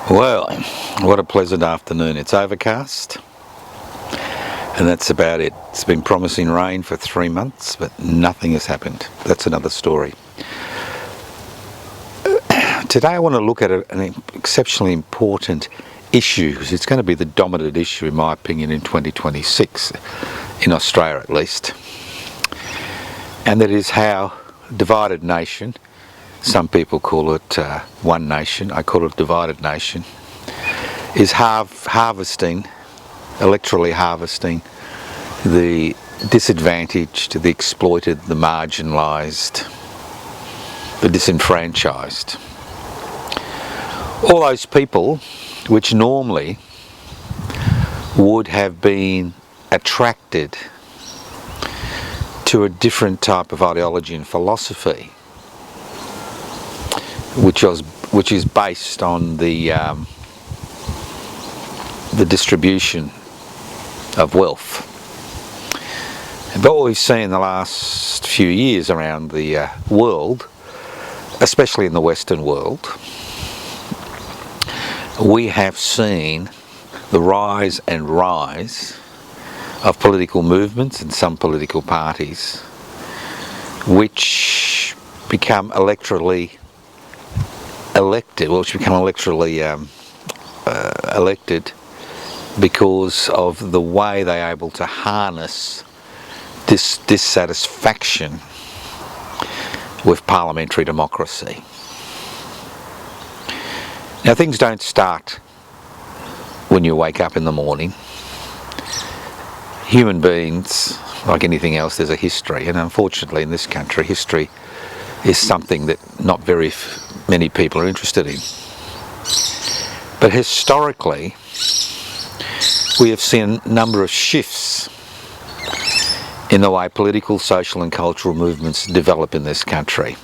Well, what a pleasant afternoon. It's overcast, and that's about it. It's been promising rain for 3 months, but nothing has happened. That's another story. Today I want to look at an exceptionally important issue, because it's going to be the dominant issue, in my opinion, in 2026, in Australia at least. And that is how divided nation, some people call it one nation, I call it divided nation, is electorally harvesting the disadvantaged, the exploited, the marginalised, the disenfranchised. All those people which normally would have been attracted to a different type of ideology and philosophy, which is based on the distribution of wealth. But what we've seen in the last few years around the world, especially in the Western world, we have seen the rise and rise of political movements and some political parties which become elected because of the way they're able to harness this dissatisfaction with parliamentary democracy. Now, things don't start when you wake up in the morning. Human beings, like anything else, there's a history, and unfortunately in this country, history is something that not very many people are interested in. But historically, we have seen a number of shifts in the way political, social and cultural movements develop in this country.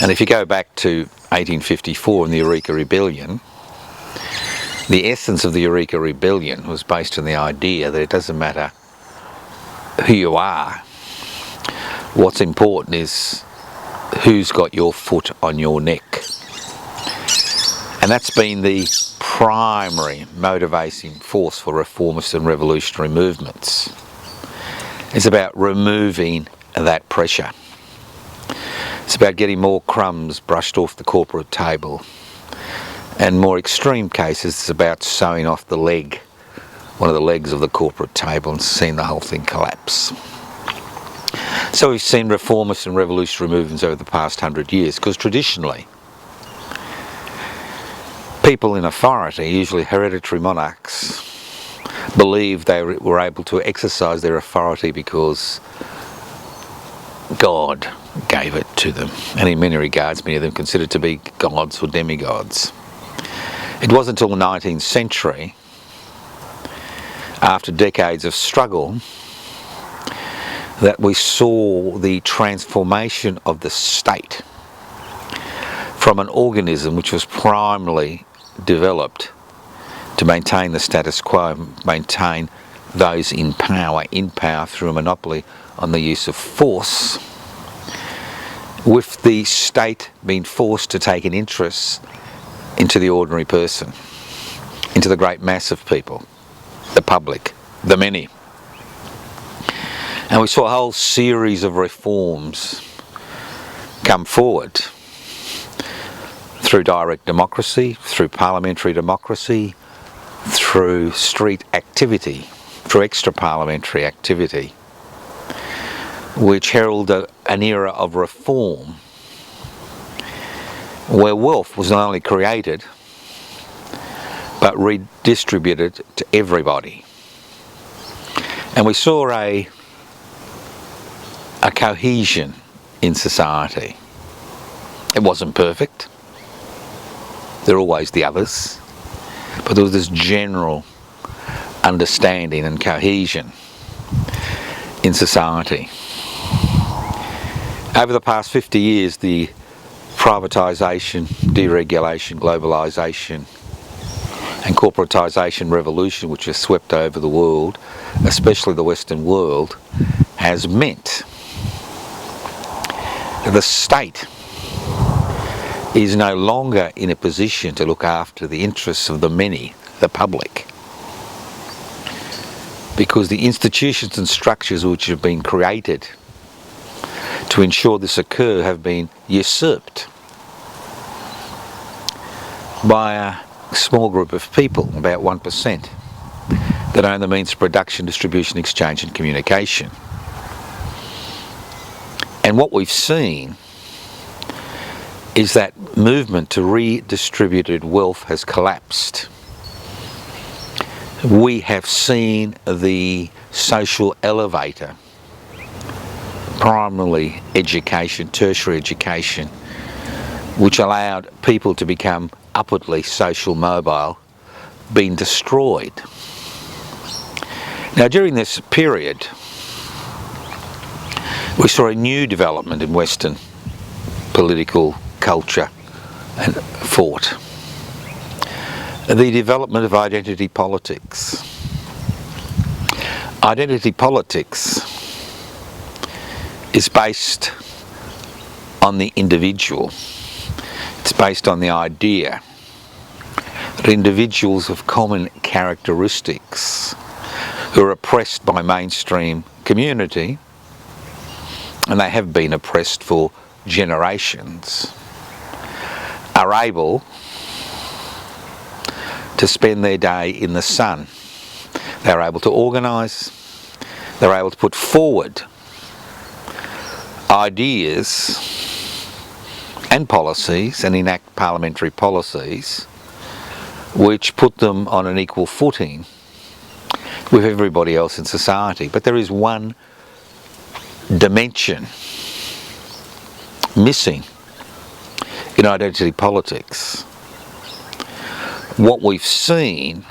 And if you go back to 1854 and the Eureka Rebellion, the essence of the Eureka Rebellion was based on the idea that it doesn't matter who you are, what's important is who's got your foot on your neck. And that's been the primary motivating force for reformist and revolutionary movements. It's about removing that pressure. It's about getting more crumbs brushed off the corporate table. And in more extreme cases, it's about sewing off one of the legs of the corporate table, and seeing the whole thing collapse. So we've seen reformist and revolutionary movements over the past 100 years, because traditionally, people in authority, usually hereditary monarchs, believed they were able to exercise their authority because God gave it to them. And in many regards, many of them considered to be gods or demigods. It wasn't until the 19th century, after decades of struggle, that we saw the transformation of the state from an organism which was primarily developed to maintain the status quo, maintain those in power through a monopoly on the use of force, with the state being forced to take an interest into the ordinary person, into the great mass of people, the public, the many. And we saw a whole series of reforms come forward through direct democracy, through parliamentary democracy, through street activity, through extra parliamentary activity, which heralded an era of reform where wealth was not only created but redistributed to everybody. And we saw a cohesion in society. It wasn't perfect. There are always the others. But there was this general understanding and cohesion in society. Over the past 50 years, the privatisation, deregulation, globalisation and corporatisation revolution which has swept over the world, especially the Western world, has meant that the state is no longer in a position to look after the interests of the many, the public, because the institutions and structures which have been created to ensure this occur have been usurped by a small group of people, about 1%, that own the means of production, distribution, exchange and communication. And what we've seen is that movement to redistributed wealth has collapsed. We have seen the social elevator, primarily education, tertiary education, which allowed people to become upwardly social mobile, being destroyed. Now, during this period, we saw a new development in Western political culture and thought. The development of identity politics. Identity politics is based on the individual. It's based on the idea that individuals of common characteristics who are oppressed by mainstream community, and they have been oppressed for generations, are able to spend their day in the sun. They're able to organise, they're able to put forward ideas and policies and enact parliamentary policies which put them on an equal footing with everybody else in society. But there is one dimension missing in identity politics. What we've seen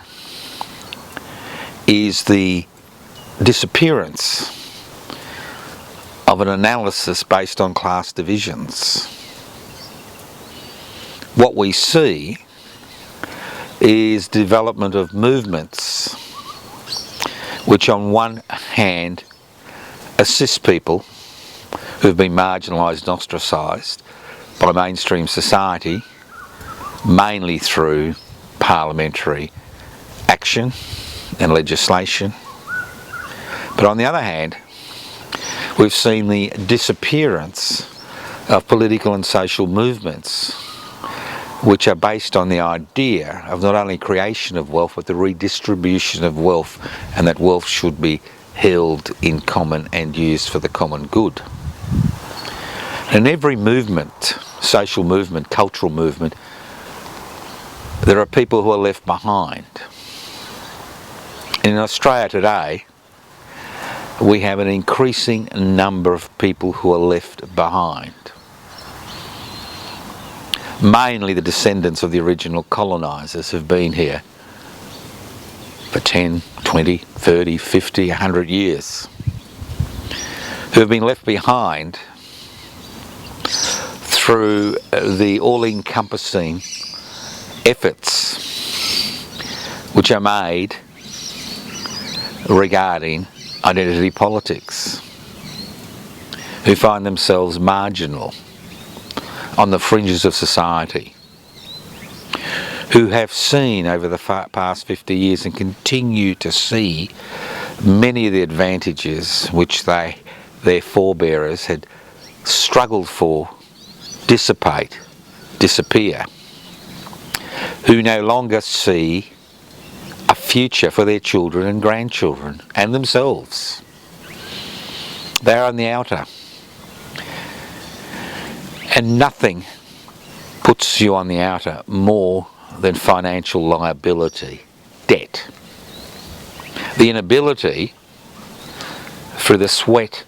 is the disappearance of an analysis based on class divisions. What we see is development of movements which on one hand assist people who've been marginalised and ostracised by mainstream society, mainly through parliamentary action and legislation. But on the other hand, we've seen the disappearance of political and social movements which are based on the idea of not only creation of wealth but the redistribution of wealth, and that wealth should be held in common and used for the common good. In every movement, social movement, cultural movement, there are people who are left behind. In Australia today, we have an increasing number of people who are left behind. Mainly the descendants of the original colonisers who've been here for 10, 20, 30, 50, 100 years, who have been left behind through the all-encompassing efforts which are made regarding identity politics, who find themselves marginal on the fringes of society, who have seen over the past 50 years and continue to see many of the advantages which their forebearers had struggled for dissipate, disappear, who no longer see a future for their children and grandchildren and themselves. They're on the outer. And nothing puts you on the outer more than financial liability, debt. The inability, through the sweat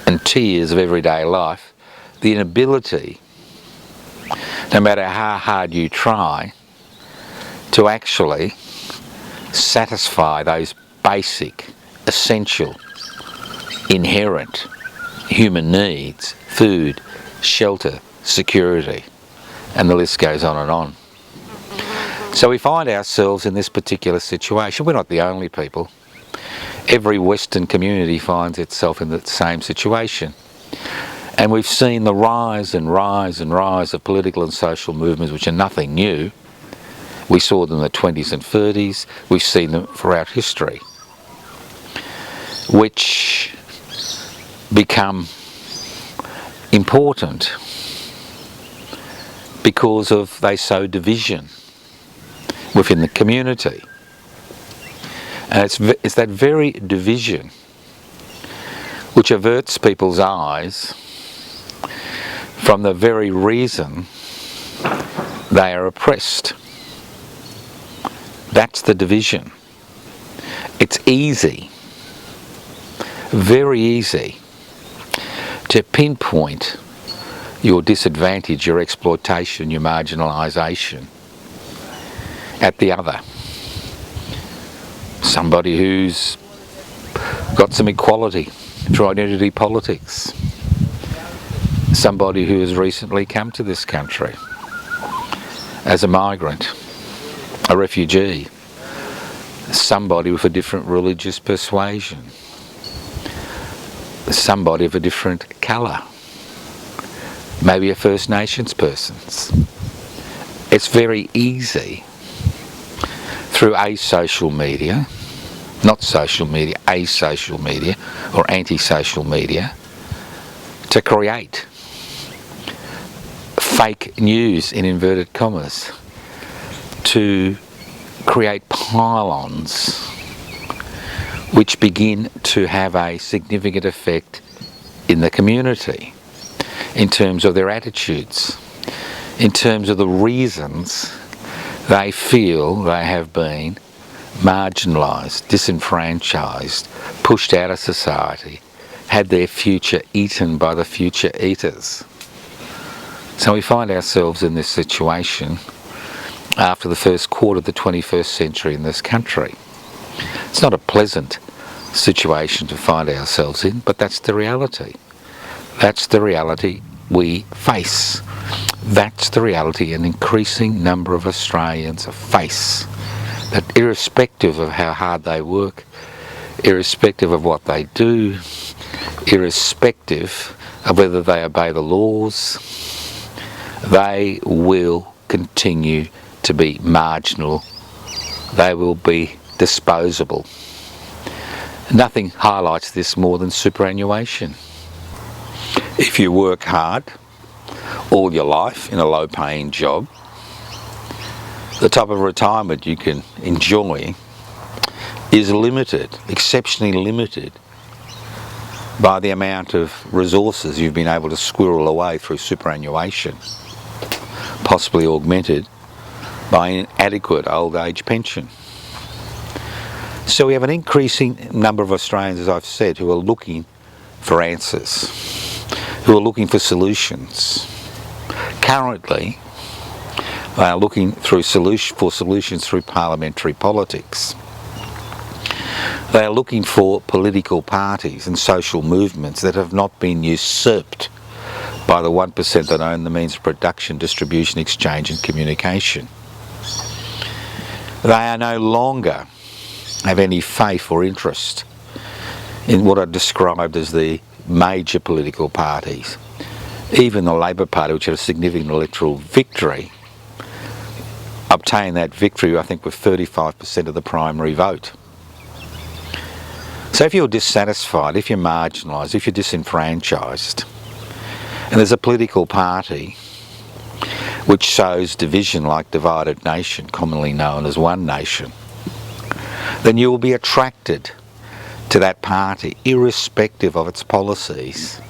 and tears of everyday life, the inability, no matter how hard you try, to actually satisfy those basic, essential, inherent human needs: food, shelter, security, and the list goes on and on. So we find ourselves in this particular situation. We're not the only people. Every Western community finds itself in the same situation. And we've seen the rise and rise and rise of political and social movements which are nothing new. We saw them in the 20s and 30s. We've seen them throughout history, which become important because of they sow division within the community. And it's that very division which averts people's eyes from the very reason they are oppressed. That's the division. It's easy, very easy, to pinpoint your disadvantage, your exploitation, your marginalisation at the other. Somebody who's got some equality through identity politics. Somebody who has recently come to this country as a migrant, a refugee. Somebody with a different religious persuasion. Somebody of a different colour. Maybe a First Nations person. It's very easy through asocial media, not social media, asocial media or anti-social media, to create fake news in inverted commas, to create pylons which begin to have a significant effect in the community in terms of their attitudes, in terms of the reasons they feel they have been marginalised, disenfranchised, pushed out of society, had their future eaten by the future eaters. So we find ourselves in this situation after the first quarter of the 21st century in this country. It's not a pleasant situation to find ourselves in, but that's the reality. That's the reality we face. That's the reality an increasing number of Australians face. That irrespective of how hard they work, irrespective of what they do, irrespective of whether they obey the laws, they will continue to be marginal. They will be disposable. Nothing highlights this more than superannuation. If you work hard all your life in a low-paying job, the type of retirement you can enjoy is limited, exceptionally limited, by the amount of resources you've been able to squirrel away through superannuation, possibly augmented by an adequate old age pension. So we have an increasing number of Australians, as I've said, who are looking for answers, who are looking for solutions. Currently, they are looking for solutions through parliamentary politics. They are looking for political parties and social movements that have not been usurped by the 1% that own the means of production, distribution, exchange and communication. They are no longer have any faith or interest in what are described as the major political parties. Even the Labor Party, which had a significant electoral victory, obtained that victory, I think, with 35% of the primary vote. So if you're dissatisfied, if you're marginalised, if you're disenfranchised, and there's a political party which sows division like divided nation, commonly known as One Nation, then you will be attracted to that party irrespective of its policies.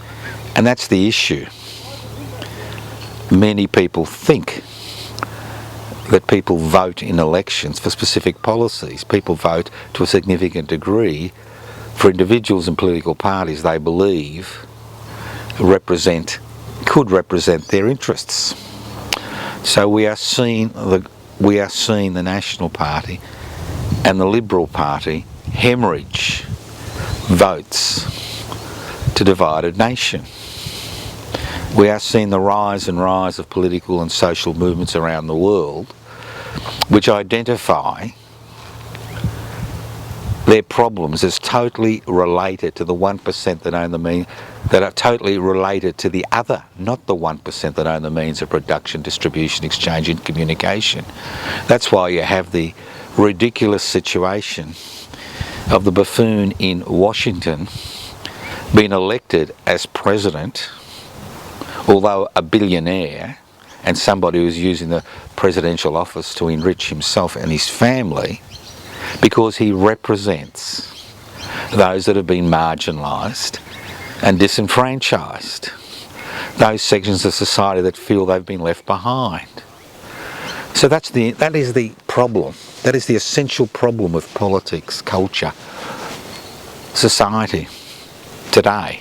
And that's the issue. Many people think that people vote in elections for specific policies. People vote to a significant degree for individuals and political parties they believe could represent their interests. So we are seeing the National Party and the Liberal Party hemorrhage votes to divided nation. We are seeing the rise and rise of political and social movements around the world which identify their problems as totally related to the 1% that own the means, that are totally related to the other, not the 1% that own the means of production, distribution, exchange and communication. That's why you have the ridiculous situation of the buffoon in Washington being elected as president, although a billionaire and somebody who's using the presidential office to enrich himself and his family, because he represents those that have been marginalised and disenfranchised, those sections of society that feel they've been left behind. So that is the problem. That is the essential problem of politics, culture, society today.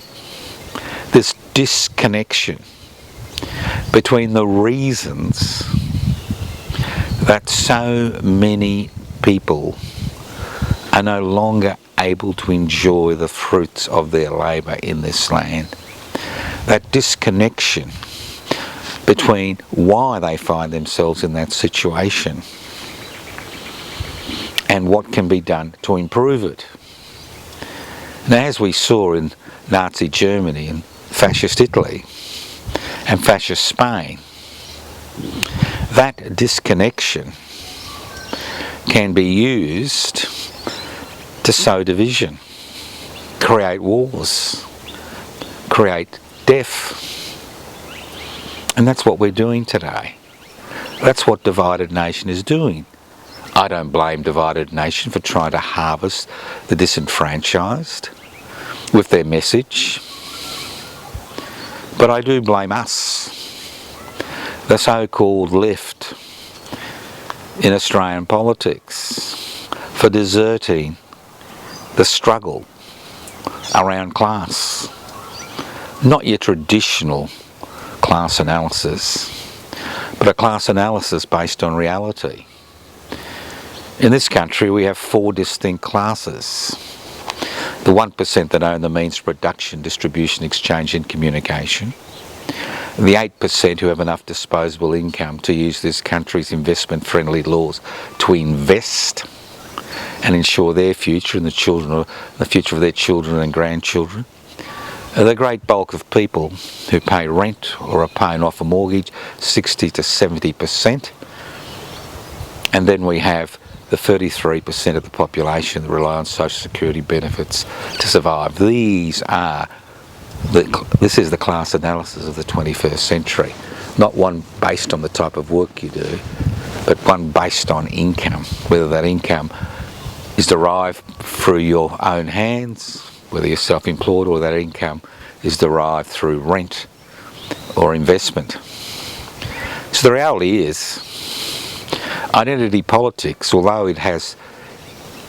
This disconnection between the reasons that so many people are no longer able to enjoy the fruits of their labour in this land. That disconnection between why they find themselves in that situation and what can be done to improve it. Now, as we saw in Nazi Germany and fascist Italy and fascist Spain, that disconnection can be used to sow division, create wars, create death. And that's what we're doing today. That's what Divided Nation is doing. I don't blame Divided Nation for trying to harvest the disenfranchised with their message, but I do blame us, the so-called left in Australian politics, for deserting the struggle around class. Not your traditional class analysis, but a class analysis based on reality. In this country we have 4 distinct classes. The 1% that own the means of production, distribution, exchange and communication. The 8% who have enough disposable income to use this country's investment-friendly laws to invest and ensure their future and the future of their children and grandchildren. The great bulk of people who pay rent or are paying off a mortgage, 60 to 70%. And then we have the 33% of the population that rely on social security benefits to survive. This is the class analysis of the 21st century. Not one based on the type of work you do, but one based on income. Whether that income is derived through your own hands, whether you're self-employed, or that income is derived through rent or investment. So the reality is, identity politics, although it has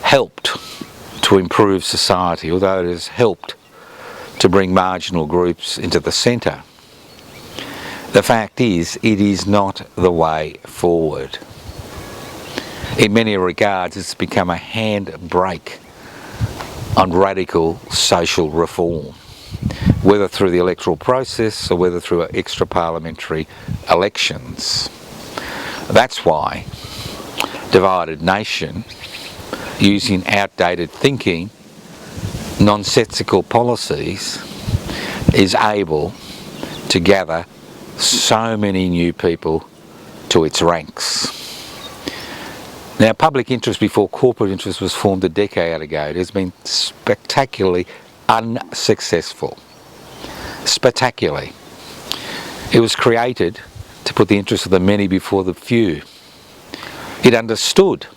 helped to improve society, although it has helped to bring marginal groups into the centre, the fact is it is not the way forward. In many regards it's become a handbrake on radical social reform, whether through the electoral process or whether through extra parliamentary elections. That's why Divided Nation, using outdated thinking, nonsensical policies, is able to gather so many new people to its ranks. Now, public interest before corporate interest was formed a decade ago. It has been spectacularly unsuccessful. Spectacularly. It was created to put the interests of the many before the few. It understood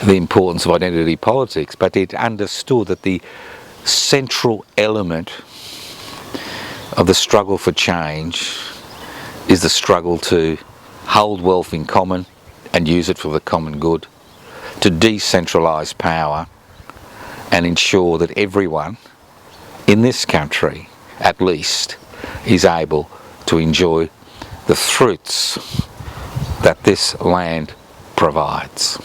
the importance of identity politics, but it understood that the central element of the struggle for change is the struggle to hold wealth in common and use it for the common good, to decentralise power and ensure that everyone in this country, at least, is able to enjoy the fruits that this land provides.